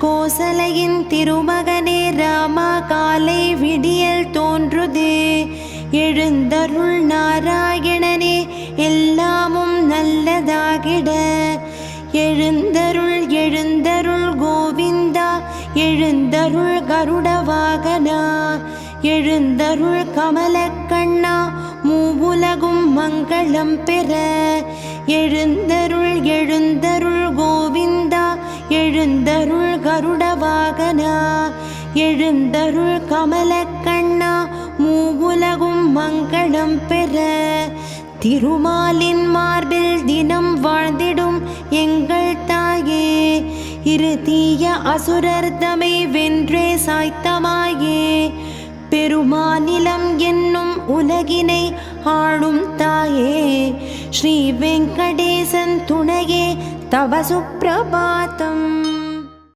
கோசலையின் திருமகனே ராமா காலை விடியல் தோன்றுதே எழுந்தருள் நாராயணனே எல்லாமும் நல்லதாகிட எழுந்தருள் எழுந்தருள் கோவிந்தா எழுந்தருள் கருட வாகனா எழுந்தருள் கமலக்கண்ணா மூவுலகும் மங்களம் பெற எழுந்தருள் எழுந்தருள் கோவிந்தா எழுந்தருள் கருட வாகனா எழுந்தருள் கமலக்கண்ணா மூவுலகும் மங்களம் பெற திருமாலின் மார்பில் தினம் வாழ்ந்திடும் எங்கள் தாயே இரு தீய அசுரர் தமை வென்றே சாய்த்தமாயே பெருமாநிலம் என்னும் உலகினை ஆளும் தாயே ஸ்ரீ வெங்கடேசன் துணையே தவ சுப்பிரபாதம்.